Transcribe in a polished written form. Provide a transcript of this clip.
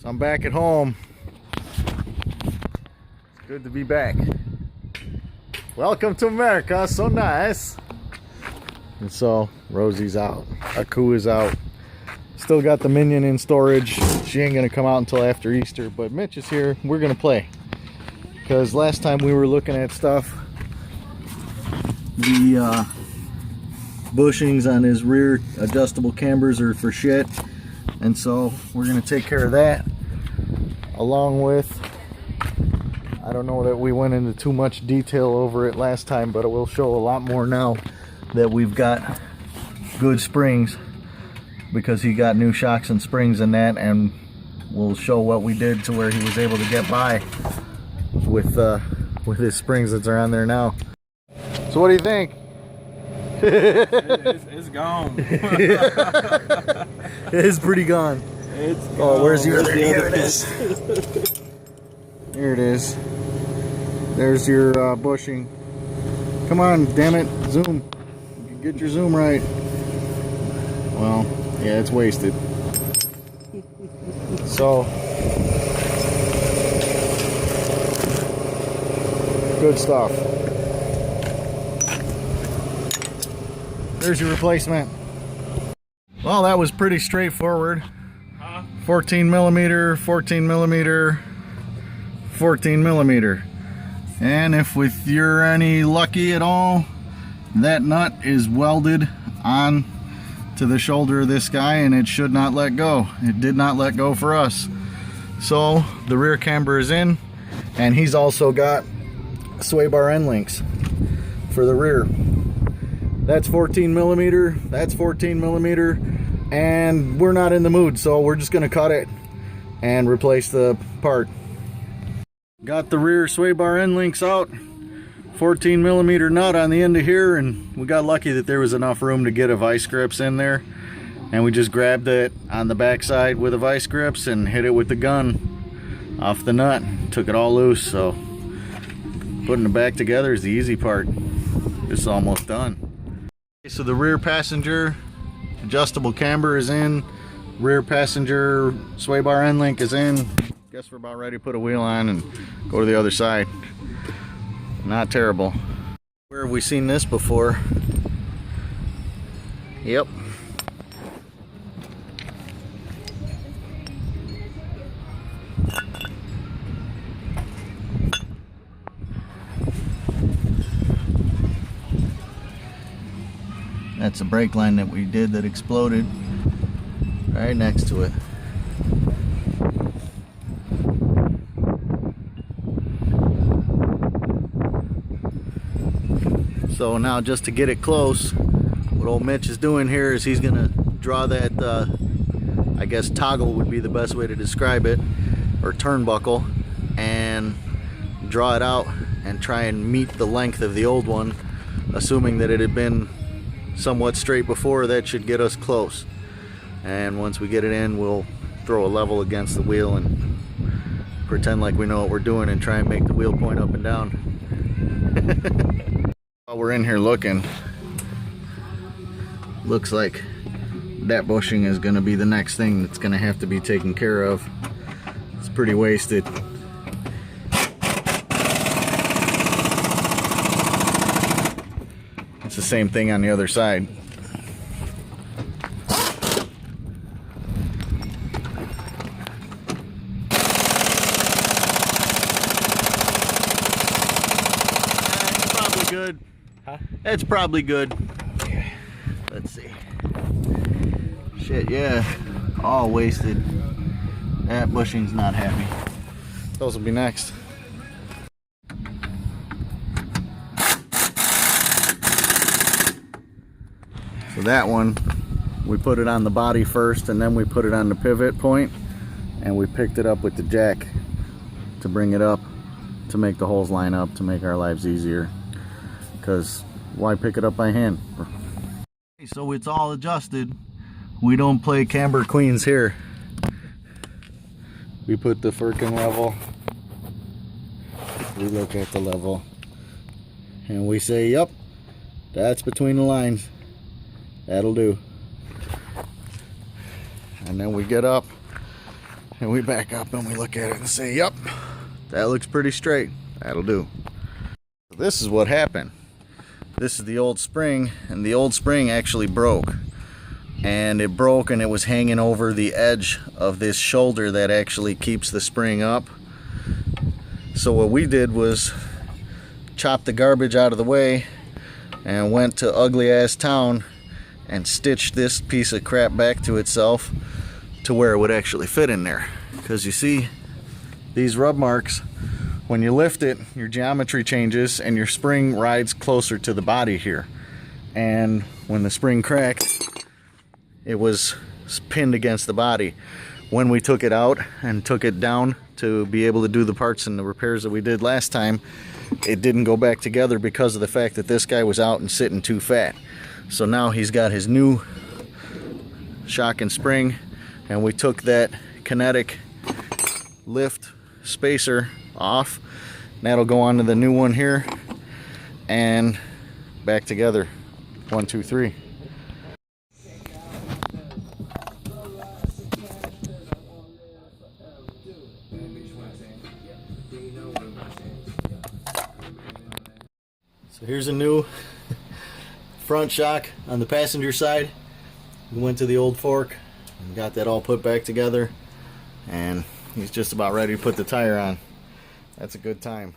So I'm back at home. It's good to be back. Welcome to America, so nice. And so Rosie's out, Aku is out. Still got the Minion in storage. She ain't gonna come out until after Easter, but Mitch is here. We're gonna play. Because last time we were looking at stuff, the bushings on his rear adjustable cambers are for shit. And so we're gonna take care of that, along with, I don't know that we went into too much detail over it last time, but it will show a lot more now that we've got good springs, because he got new shocks and springs in that, and we'll show what we did to where he was able to get by with his springs that are on there now. So what do you think? It's gone. It is pretty gone. It's gone. Oh, where's your other? Here it is. Here it is. There's your bushing. Come on, damn it, zoom. Get your zoom right. Well, yeah, it's wasted. So, good stuff. There's your replacement. Well, that was pretty straightforward. 14 millimeter, 14 millimeter, 14 millimeter. And if you're any lucky at all, that nut is welded on to the shoulder of this guy, and it should not let go. It did not let go for us. So the rear camber is in, and he's also got sway bar end links for the rear. That's 14 millimeter, that's 14 millimeter, and we're not in the mood, so we're just gonna cut it and replace the part. Got the rear sway bar end links out, 14 millimeter nut on the end of here, and we got lucky that there was enough room to get a vice grips in there, and we just grabbed it on the back side with a vice grips and hit it with the gun off the nut, took it all loose. So putting it back together is the easy part. It's almost done. So the rear passenger adjustable camber is in, rear passenger sway bar end link is in. Guess we're about ready to put a wheel on and go to the other side. Not terrible. Where have we seen this before? Yep. That's a brake line that we did that exploded right next to it. So now, just to get it close, what old Mitch is doing here is he's gonna draw that, I guess toggle would be the best way to describe it, or turnbuckle, and draw it out and try and meet the length of the old one, assuming that it had been somewhat straight before. That should get us close. And once we get it in, we'll throw a level against the wheel and pretend like we know what we're doing and try and make the wheel point up and down. While we're in here looking, looks like that bushing is going to be the next thing that's going to have to be taken care of. It's pretty wasted. It's the same thing on the other side. It's probably good. Huh? It's probably good. Let's see. Shit, yeah. All wasted. That bushing's not happy. Those will be next. So that one, we put it on the body first, and then we put it on the pivot point, and we picked it up with the jack to bring it up, to make the holes line up, to make our lives easier. Because why pick it up by hand? So it's all adjusted. We don't play camber queens here. We put the Firkin level, we look at the level, and we say, yep, that's between the lines. That'll do. And then we get up and we back up and we look at it and say, yep, that looks pretty straight. That'll do. This is what happened. This is the old spring, and the old spring actually broke. And it broke, and it was hanging over the edge of this shoulder that actually keeps the spring up. So what we did was chop the garbage out of the way and went to ugly ass town and stitched this piece of crap back to itself to where it would actually fit in there. Because you see these rub marks, when you lift it, your geometry changes and your spring rides closer to the body here. And when the spring cracked, it was pinned against the body. When we took it out and took it down to be able to do the parts and the repairs that we did last time, it didn't go back together because of the fact that this guy was out and sitting too fat. So now he's got his new shock and spring, and we took that kinetic lift spacer off. That'll go onto the new one here and back together. 1, 2, 3. So here's a new front shock on the passenger side. We went to the old fork and got that all put back together, and he's just about ready to put the tire on. That's a good time.